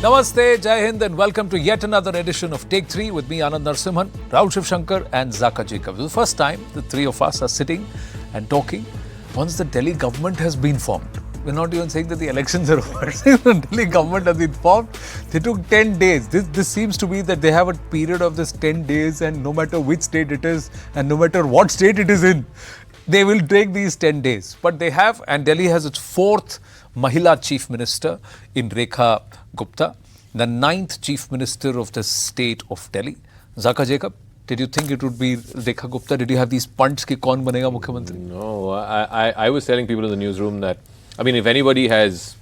Namaste, Jai Hind, and welcome to yet another edition of Take 3 with me, Anand Narsimhan, Rahul Shivshankar and Zaka Jacob. The first time the three of us are sitting and talking once the Delhi government has been formed. We're not even saying that the elections are over. The Delhi government has been formed. They took 10 days. This seems to be that they have a period of this 10 days, and no matter which state it is and no matter what state it is in, they will take these 10 days. But they have, and Delhi has its fourth Mahila Chief Minister in Rekha Gupta, the ninth Chief Minister of the state of Delhi. Zaka Jacob, did you think it would be Rekha Gupta? Did you have these punts ki kaun banega Mukhyamantri? No, I was telling people in the newsroom that, I mean, if anybody has,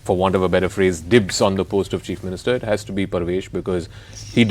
for want of a better phrase, dibs on the post of Chief Minister, it has to be Parvesh, because he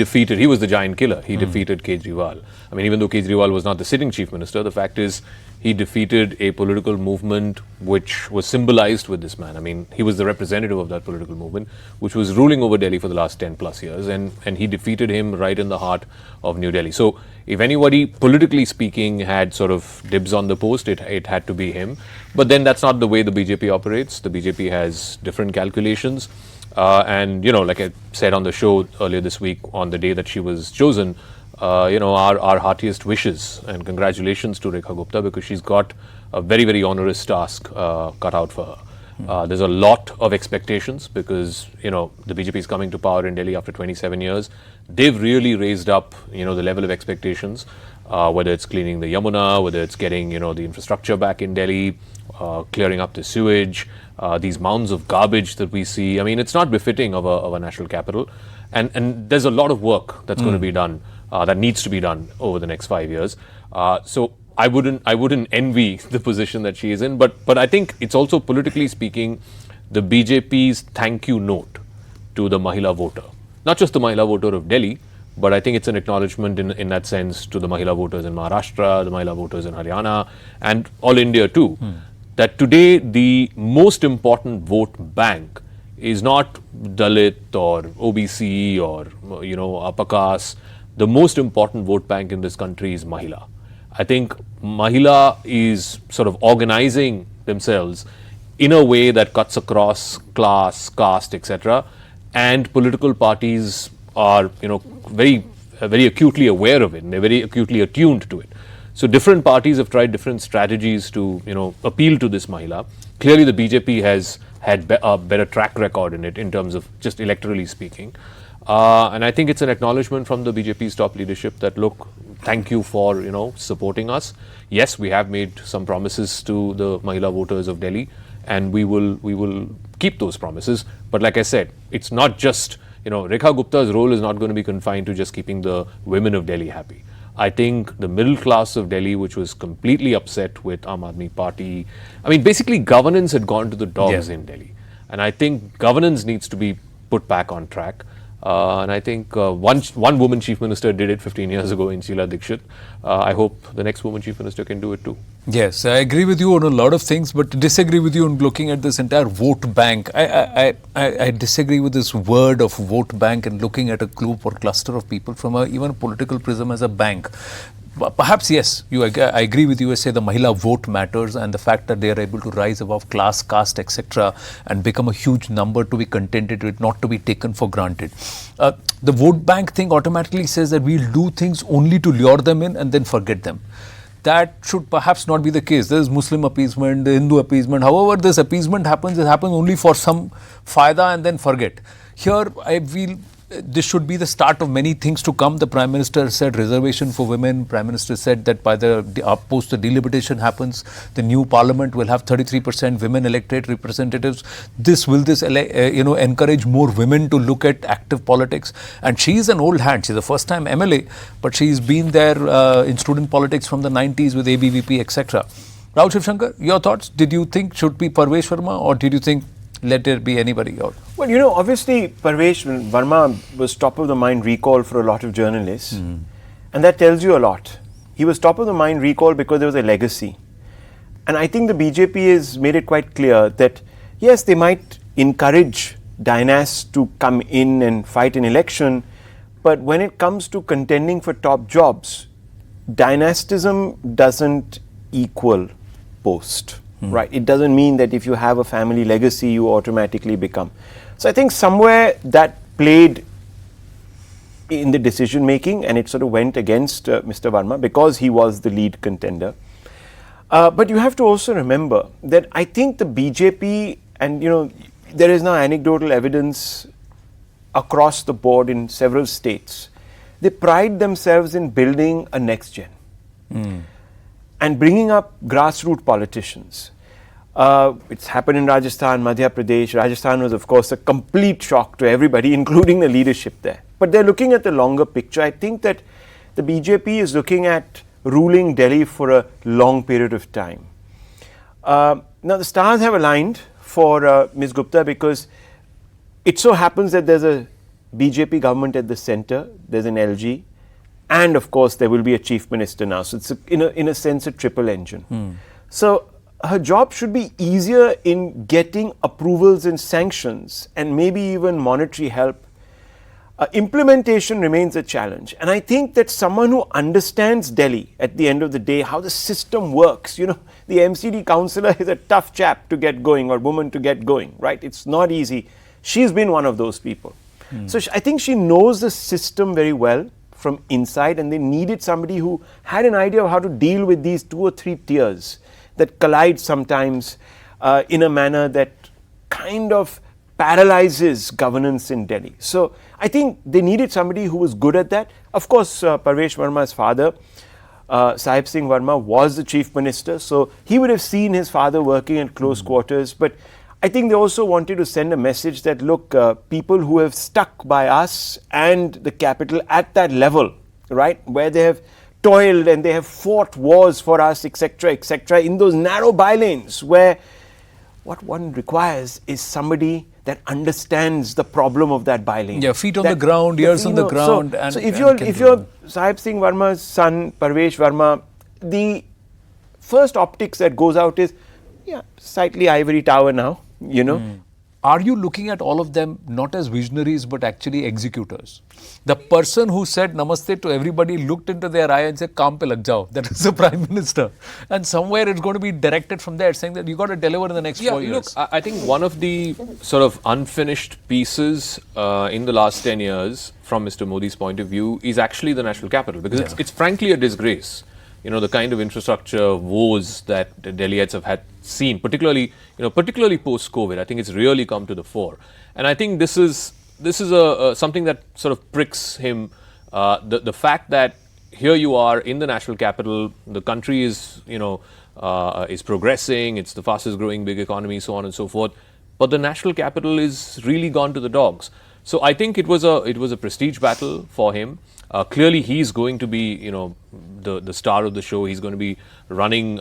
was the giant killer. He defeated Kejriwal. I mean, even though Kejriwal was not the sitting Chief Minister, the fact is he defeated a political movement which was symbolized with this man. I mean, he was the representative of that political movement, which was ruling over Delhi for the last 10 plus years, and he defeated him right in the heart of New Delhi. So if anybody, politically speaking, had sort of dibs on the post, it had to be him. But then that's not the way the BJP operates. The BJP has different calculations. And, you know, like I said on the show earlier this week, on the day that she was chosen, our heartiest wishes and congratulations to Rekha Gupta, because she's got a very, very onerous task cut out for her. There's a lot of expectations because, the BJP is coming to power in Delhi after 27 years. They've really raised up, the level of expectations, whether it's cleaning the Yamuna, whether it's getting, the infrastructure back in Delhi, clearing up the sewage, these mounds of garbage that we see. I mean, it's not befitting of a national capital. And there's a lot of work that's going to be done, that needs to be done over the next 5 years. So I wouldn't envy the position that she is in, but I think it's also, politically speaking, the BJP's thank you note to the Mahila voter. Not just the Mahila voter of Delhi, but I think it's an acknowledgement in that sense to the Mahila voters in Maharashtra, the Mahila voters in Haryana, and all India too. That today the most important vote bank is not Dalit or OBC or, upper caste. The most important vote bank in this country is Mahila. I think Mahila is sort of organizing themselves in a way that cuts across class, caste, etc. And political parties are, very, very acutely aware of it, and they're very acutely attuned to it. So different parties have tried different strategies to, appeal to this Mahila. Clearly the BJP has had a better track record in it in terms of just electorally speaking. And I think it's an acknowledgement from the BJP's top leadership that, look, thank you for, supporting us. Yes, we have made some promises to the Mahila voters of Delhi, and we will keep those promises. But like I said, it's not just, Rekha Gupta's role is not going to be confined to just keeping the women of Delhi happy. I think the middle class of Delhi, which was completely upset with Aam Aadmi Party, I mean, basically governance had gone to the dogs in Delhi. And I think governance needs to be put back on track. And I think one woman chief minister did it 15 years ago in Sheila Dikshit. I hope the next woman chief minister can do it too. Yes, I agree with you on a lot of things, but disagree with you on looking at this entire vote bank. I disagree with this word of vote bank and looking at a group or cluster of people from even a political prism as a bank. Perhaps, yes, I agree with you. I say the Mahila vote matters, and the fact that they are able to rise above class, caste, etc. and become a huge number to be contented with, not to be taken for granted. The vote bank thing automatically says that we'll do things only to lure them in and then forget them. That should perhaps not be the case. There is Muslim appeasement, the Hindu appeasement. However, this appeasement happens, it happens only for some fayda and then forget. Here, I feel this should be the start of many things to come. The Prime Minister said reservation for women. Prime Minister said that by post the delimitation happens, the new Parliament will have 33% women elected representatives. This encourage more women to look at active politics. And she is an old hand. She's a first-time MLA, but she's been there in student politics from the 90s with ABVP, etc. Rahul Shivshankar, your thoughts? Did you think should be Parvesh Verma, or did you think let there be anybody out? Well, obviously Parvesh Verma was top of the mind recall for a lot of journalists. And that tells you a lot. He was top of the mind recall because there was a legacy. And I think the BJP has made it quite clear that, yes, they might encourage dynasts to come in and fight an election, but when it comes to contending for top jobs, dynastism doesn't equal post. Right. It doesn't mean that if you have a family legacy, you automatically become. So I think somewhere that played in the decision making, and it sort of went against Mr. Verma because he was the lead contender. But you have to also remember that I think the BJP, and there is now anecdotal evidence across the board in several states, they pride themselves in building a next gen and bringing up grassroots politicians. It's happened in Rajasthan, Madhya Pradesh. Rajasthan was, of course, a complete shock to everybody, including the leadership there. But they're looking at the longer picture. I think that the BJP is looking at ruling Delhi for a long period of time. Now, the stars have aligned for Ms. Gupta because it so happens that there's a BJP government at the center, there's an LG, and of course there will be a chief minister now. So it's in a sense a triple engine. So her job should be easier in getting approvals and sanctions and maybe even monetary help. Implementation remains a challenge, and I think that someone who understands Delhi at the end of the day, how the system works, the MCD councillor is a tough chap to get going or woman to get going, right? It's not easy. She's been one of those people. So I think she knows the system very well from inside, and they needed somebody who had an idea of how to deal with these 2 or 3 tiers that collide sometimes in a manner that kind of paralyzes governance in Delhi. So I think they needed somebody who was good at that. Of course, Parvesh Verma's father, Sahib Singh Verma, was the chief minister, so he would have seen his father working at close quarters. But I think they also wanted to send a message that, look, people who have stuck by us and the capital at that level, right, where they have toiled and they have fought wars for us, etc., in those narrow bylanes where what one requires is somebody that understands the problem of that bylane. Yeah, feet on the ground, ears on the ground. So if you're Sahib Singh Verma's son, Parvesh Verma, the first optics that goes out is, slightly ivory tower now, Are you looking at all of them not as visionaries but actually executors? The person who said namaste to everybody looked into their eye and said, "Kaam pe lag jao." That is the Prime Minister. And somewhere it's going to be directed from there, saying that you got to deliver in the next 4 years. Look, I think one of the sort of unfinished pieces in the last 10 years, from Mr. Modi's point of view, is actually the national capital, because it's frankly a disgrace. The kind of infrastructure woes that Delhiites have had seen, particularly post-COVID. I think it's really come to the fore, and I think this is something that sort of pricks him. The fact that here you are in the national capital, the country is progressing, it's the fastest growing big economy, so on and so forth, but the national capital is really gone to the dogs. So I think it was a prestige battle for him. Clearly, he's going to be, the star of the show. He's going to be running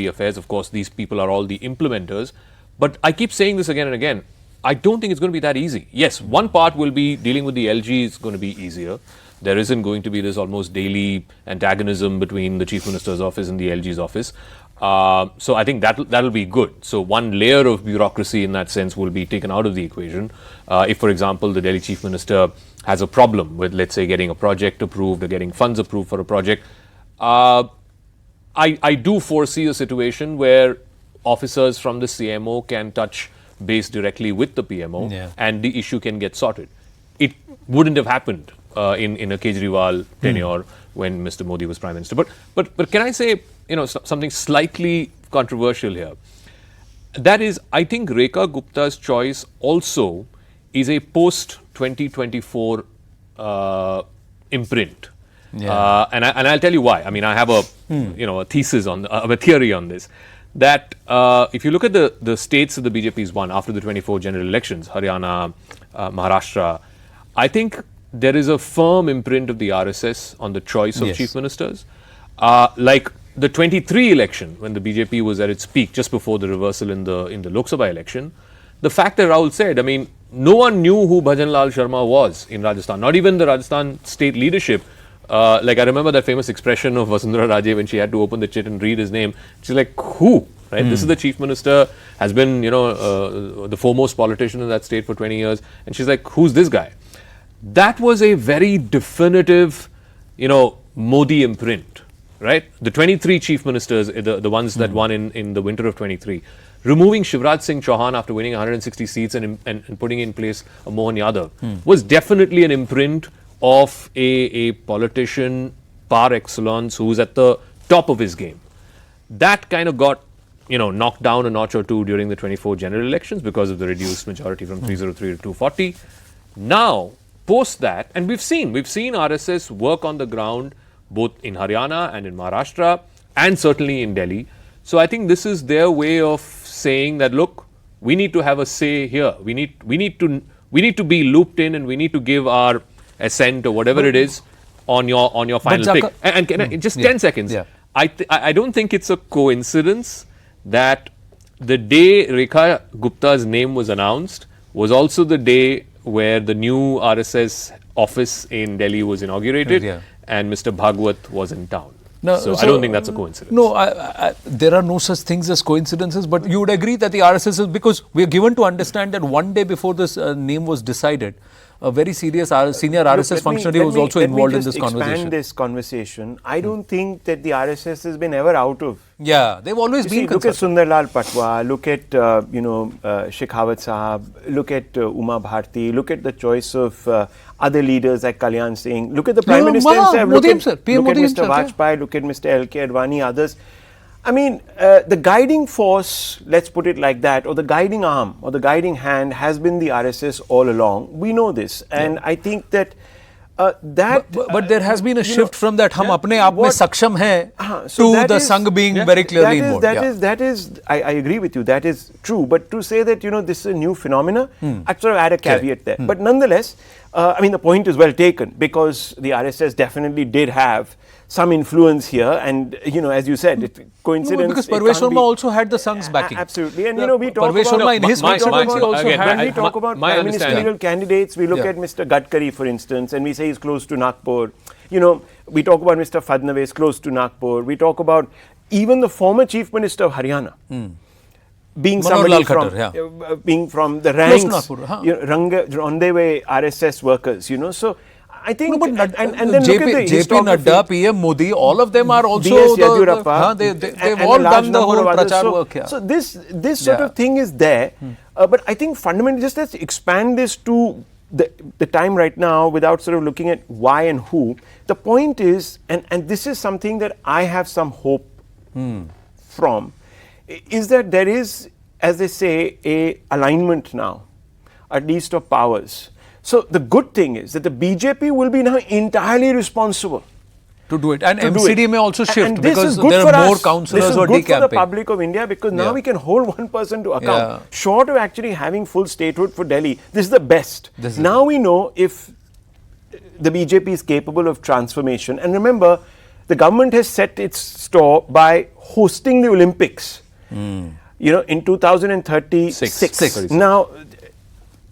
the affairs. Of course, these people are all the implementers. But I keep saying this again and again. I don't think it's going to be that easy. Yes, one part will be dealing with the LG is going to be easier. There isn't going to be this almost daily antagonism between the Chief Minister's office and the LG's office. So I think that'll be good. So one layer of bureaucracy in that sense will be taken out of the equation. If, for example, the Delhi Chief Minister has a problem with, let's say, getting a project approved or getting funds approved for a project, I do foresee a situation where officers from the CMO can touch base directly with the PMO and the issue can get sorted. It wouldn't have happened in a Kejriwal tenure when Mr. Modi was Prime Minister. But can I say, something slightly controversial here? That is, I think Rekha Gupta's choice also is a post-2024 imprint. And I'll tell you why. I mean, I have a thesis on, a theory on this. That if you look at the states that the BJP's won after the 24 general elections, Haryana, Maharashtra, I think there is a firm imprint of the RSS on the choice of chief ministers. Like the 23 election, when the BJP was at its peak, just before the reversal in the Lok Sabha election, the fact that Rahul said, I mean, no one knew who Bhajan Lal Sharma was in Rajasthan, not even the Rajasthan state leadership. Like I remember that famous expression of Vasundhara Raje when she had to open the chit and read his name. She's like, who? Right? This is the chief minister, has been, the foremost politician in that state for 20 years. And she's like, who's this guy? That was a very definitive, Modi imprint, right? The 23 chief ministers, the ones that won in the winter of 23. removing Shivraj Singh Chauhan after winning 160 seats and putting in place a Mohan Yadav was definitely an imprint of a politician par excellence who's at the top of his game. That kind of got knocked down a notch or two during the 24 general elections because of the reduced majority from 303 to 240. Now, post that, and we've seen RSS work on the ground both in Haryana and in Maharashtra and certainly in Delhi. So I think this is their way of saying that, look, we need to have a say here. We need to be looped in, and we need to give our assent or whatever it is on your final pick. And can I, just 10 seconds. Yeah. I don't think it's a coincidence that the day Rekha Gupta's name was announced was also the day where the new RSS office in Delhi was inaugurated, and Mr. Bhagwat was in town. No, so I don't think that's a coincidence. No, there are no such things as coincidences, but you would agree that the RSS is, because we are given to understand that one day before this name was decided, a very serious senior RSS functionary was also involved in this conversation. Expand this conversation. I don't think that the RSS has been ever out of. Yeah, they've always been. Look at Sundarlal Patwa, look at Shekhawat Sahab, look at Uma Bharti, look at the choice of other leaders like Kalyan Singh, look at the Prime Minister himself, look at Mr. Vajpayee, look at Mr. L.K. Advani, others. I mean, the guiding force, let's put it like that, or the guiding arm or the guiding hand has been the RSS all along. We know this, and I think that but there has been a shift from that hum apne aap mein saksham hai to the Sangh being very clearly involved. That is, I agree with you, that is true. But to say that, this is a new phenomena, I'd sort of add a caveat there. But nonetheless, I mean, the point is well taken, because the RSS definitely did have some influence here, and as you said, coincidence. No, because Parvesh Sharma also had the Sangh's backing. Absolutely, and we talk Parvesh Sharma in his constituency also had. When we talk about prime ministerial candidates, we look at Mr. Gadkari, for instance, and we say he's close to Nagpur. We talk about Mr. Fadnavis, close to Nagpur. We talk about even the former Chief Minister of Haryana. Being somebody from, being from the ranks, on their way RSS workers, so I think, and then look at the JP Nadda, PM Modi, all of them are also they've all done the whole prachar work. So this sort of thing is there, but I think fundamentally, just let's expand this to the time right now without sort of looking at why and who. The point is, and this is something that I have some hope from, is that there is, as they say, a alignment now, at least of powers. So the good thing is that the BJP will be now entirely responsible to do it, and MCD may also shift, because there are more councillors who are decamping. This is good for the public of India, because now we can hold one person to account. Short of actually having full statehood for Delhi, this is the best. Now we know if the BJP is capable of transformation. And remember, the government has set its store by hosting the Olympics. In 2036. Now,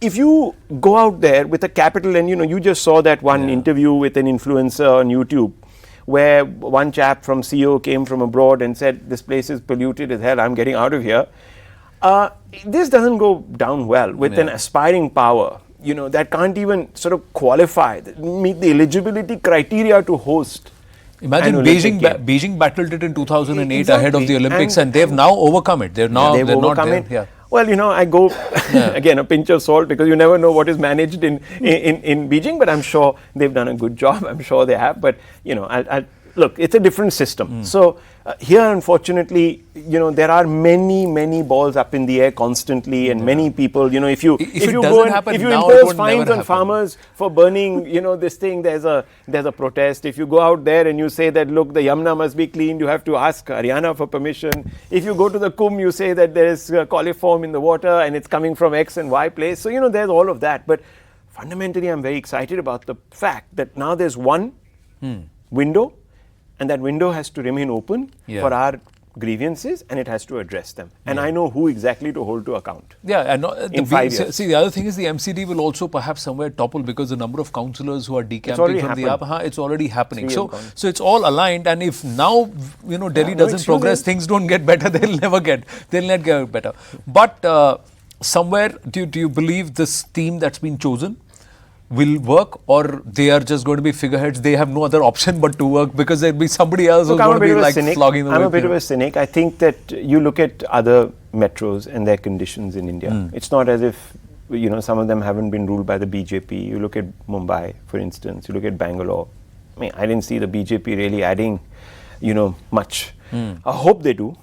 if you go out there with a capital, and you just saw that one interview with an influencer on YouTube, where one chap from CEO came from abroad and said, this place is polluted as hell, I'm getting out of here. This doesn't go down well with an aspiring power, that can't even sort of qualify, meet the eligibility criteria to host. Imagine Beijing battled it in 2008 ahead of the Olympics, and they've now overcome it. They're not there. Well, I go, again, a pinch of salt, because you never know what is managed in Beijing, but I'm sure they've done a good job. I'm sure they have. But, look, it's a different system. So here, unfortunately, there are many balls up in the air constantly, and many people, if you impose fines on farmers for burning, this thing, there's a protest. If you go out there and you say that, look, the Yamuna must be cleaned, you have to ask Haryana for permission. If you go to the Kumbh, you say that there is coliform in the water and it's coming from X and Y place. So, there's all of that. But fundamentally, I'm very excited about the fact that now there's one window, and that window has to remain open for our grievances, and it has to address them. And I know who exactly to hold to account. In 5 years. See, the other thing is the MCD will also perhaps somewhere topple, because the number of councillors who are decamping from the APA, it's already happening. So it's all aligned, and if now Delhi doesn't progress, things don't get better, they'll not get better. But somewhere, do you believe this theme that's been chosen will work, or they are just going to be figureheads? They have no other option but to work, because there'll be somebody else who's going to be like flogging them. I'm a bit of a cynic. I think that you look at other metros and their conditions in India. It's not as if, some of them haven't been ruled by the BJP. You look at Mumbai, for instance. You look at Bangalore. I mean, I didn't see the BJP really adding, much. I hope they do.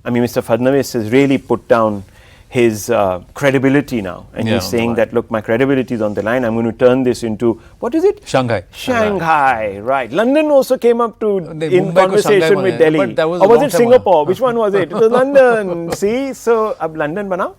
I mean, Mr. Fadnavis has really put down his credibility now. And he's saying that, look, my credibility is on the line. I'm going to turn this into, what is it? Shanghai, right. London also came up to in conversation with Delhi. But that was or was it Singapore? Which one was it? It was London. See? So, ab London banao.